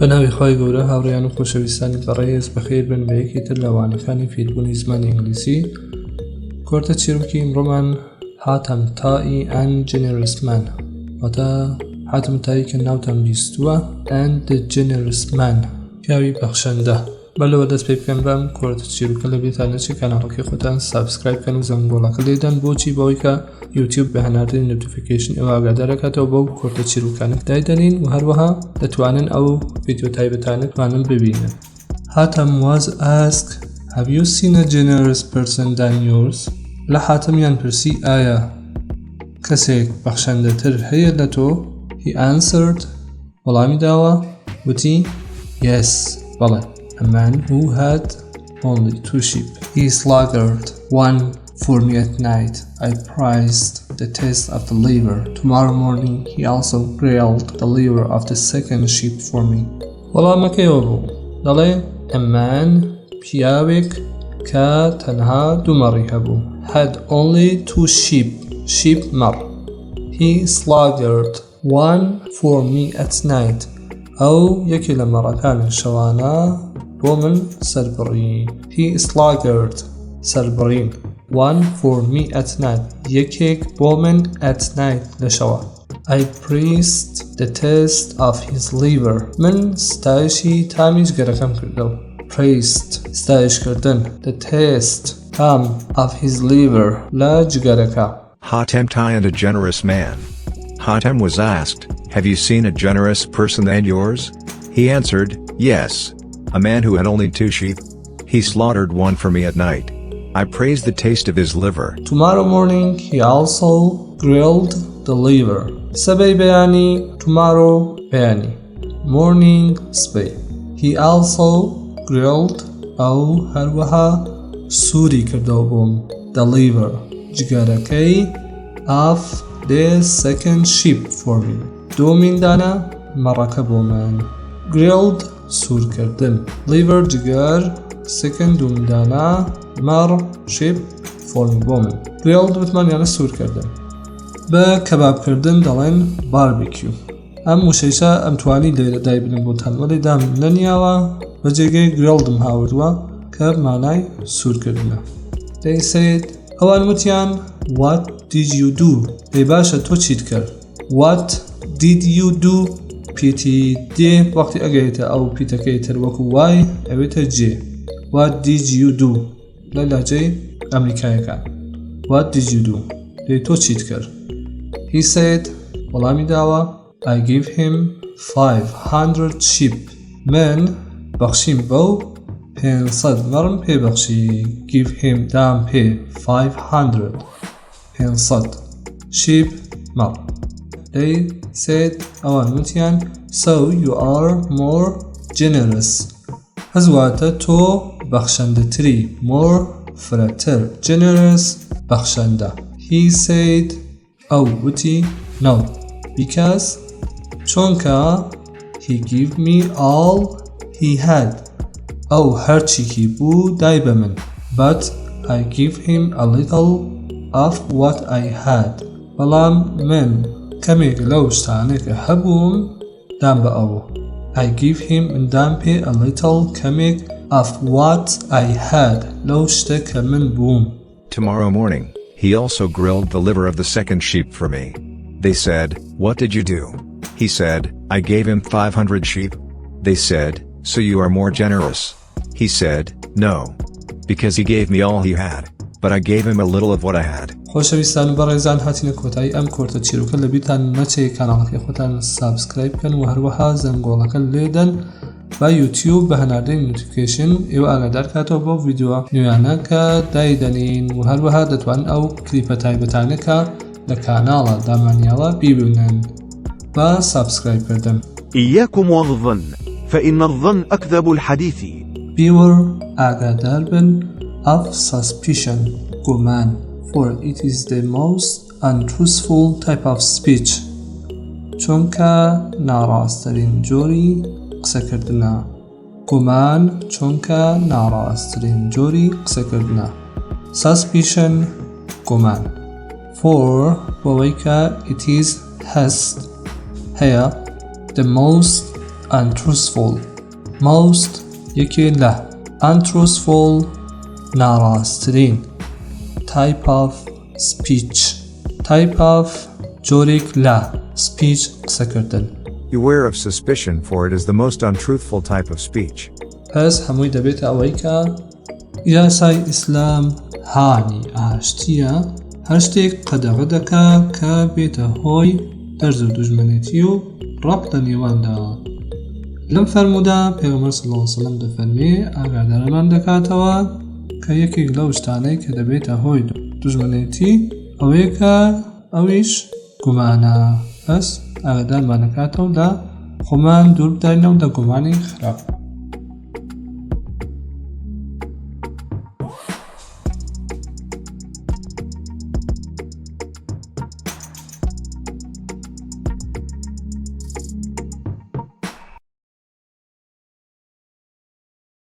بەناوی خۆی گەورە هاوڕێیان و خۆشەویستانی بەڕێز بەخێر بن بە یەکێتر لە وانەکانی فێربوونی زمانی ئینگلیزی. کۆرتە چیرۆکی ئیمڕۆمان هاتەم تائی ئەن جێنێرسمان، واتە هاتەم تایی کە ناوتان بیستووە ئەن جێنێرسمان، پیاوی بەخشەندە. بەلەوە دەست پێ بکەن بەم کۆرتە چیرۆکە لە بێتانەچی کاناڵەکەی خۆتان سابسکرایب کەن و زەنگۆڵەکە لێدەن. بۆچی؟ بەوەی کە یوتیوب بە هەناردنی نۆتیفیکیشن ئێوە ئاگادارەکاتەوە بەو کۆرتە چیرۆکانە دایدەنین و هەروەها دەتوانن ئەو ڤیدیۆ تایبەتانەتوانن ببینن. هاتەم was asked, have you seen a generous person than yours؟ لە حاتەمیان پرسی ئایا کەسێک بەخشەندەتر هەیە لە تۆ؟ He answered، وەڵامی داوە، وتی yes، بەڵێ. A man who had only 2 sheep. He slaughtered one for me at night. I prized the taste of the liver. Tomorrow morning he also grilled the liver of the second sheep for me. وەڵامەکەیەوە بوو، دەڵێ a man پیاوێک کە تەنها 2 مەڕی هەبوو. Had only 2 sheep. Sheep مەڕ. He slaughtered one for me at night. ئەو یەکی لە مەڕەکانی شەوانە بۆ من سەربڕی. He slaughtered سەربڕین. One for me at night. یەکێک بۆ من at night لە شەوە. I praised the taste of his liver. من ستایشی تامی جگەرەکەم کردەوە. Praised ستایشکردن. The taste تام of his liver لە جگەرەکە. Hatem and a generous man. Hatem was asked, have you seen a generous person than yours? He answered, yes. A man who had only 2 sheep. He slaughtered one for me at night. I praised the taste of his liver. Tomorrow morning he also grilled the liver. سبەی بەیانی، tomorrow بەیانی، morning سبەی. He also grilled ئەو هەروەها سووری کردەوە بۆم the liver جگەرەکەی of the second sheep for me. دومین دانە مەڕەکە بۆ من. grilled سوورکردن، liver جگەر، second دومین دانە مەڕ sheep for me بۆ من. grilled وتمان یانە سوورکردن. بە کەبابکردن دەڵێن barbecue. ئەم وشەیشە ئەم توانی لێرە دای بنم بۆتان، وەڵێ دام نەنیاوە بە جێگەی grilled هاوردووە کە مانای سوورکردنە. They said، ئەوان وتیان what did you do؟ ئەی باشە تۆ چیت کرد؟ what did you do؟ پیتی دێ وەختی ئەگەیتە ئەو پیتەکەی تر وەکو وای ئەوێتە جێ. what did you do لە لاجەی ئەمریکایەکان. what did you do؟ ئەی تۆ چیت کرد؟ He said، وەڵامی داوە I gave him 500 sheep. من بەخشیم بەو 500 مەڕم پێ بەخشی. give him دام پێ 500 sheep مەڕ. They said، ئەوان وتیان so you are more generous. هەزواتە تۆ بەخشەندەتری، more فرەتر، generous بەخشەندە. He said، ئەو وتی no because چونکە he gave me all he had. ئەو هەرچیکی بوو دای بە من. but I gave him a little of what I had. بەڵام من کەمێک لەو شتانێکە هەبووم دام بە ئەو. I gave him دام پێ a little کەمێک of what I had لەو شتە کە من بووم. Tomorrow morning he also grilled the liver of the second sheep for me. They said, what did you do? He said, I gave him 500 sheep. They said, so you are more generous. He said, no. Because he gave me all he had, but I gave him a little of what I had. خۆشەویستان و بەڕێزان هاتینە کۆتایی ئەم کۆرتە چیرۆکە لە بیرتان نەچێ کاناڵەکەی خۆتان سابسکرایب بکەن و هەروەها زەنگۆڵەکە لێدەن با یوتیوب بە هەناردەی نۆتیفیکیشن ئێوە ئاگادار کاتەوە بۆ ڤیدیۆ نوێیانە کە دایدەنین و هەروەها دەتوانن ئەو کلیپە تایبەتانەکە لە کاناڵە دامانیاوە بیبینن با سابسکرایب کردن. إياكم والظن فإن الظن أكذب الحديث. بیوەر ئاگادار بن of suspicion گومان، for it is the most untruthful type of speech. چونکە ناڕاستترین جۆری قسەکردنە. گومان چونکە ناڕاستترین جۆری قسەکردنە. suspicion گومان. for بۆەوەی کە it is هەست هەیە the most untruthful. most یکی له. untruthful ناراسترین. type of speech. type of جۆرێک له. speech قسە کردن. Beware of suspicion, for it is the most untruthful type of speech. پس هەمووی دەبێت ئەوەی کە یاسای ئیسلام هانی ئاشتیە هەر شتێک قەدەغە دەکا کە بێتە هۆی دەرز و دوژمنێتی و ڕەبط لە نێواندا. لەم فەرموودا پێغەمبەر صلی الله علیه وسلم دەفەرمێ ئاگادارمان دەکاتەوە کە یەکێک لەو شتانەی کە دەبێتە هۆی دوژمنێتی ئەوەیە کە ئەویش گومانە. پس ئاگادارمان دەکاتەوە لە خۆمان دوور بدارینەوە لە گومانی خراپ.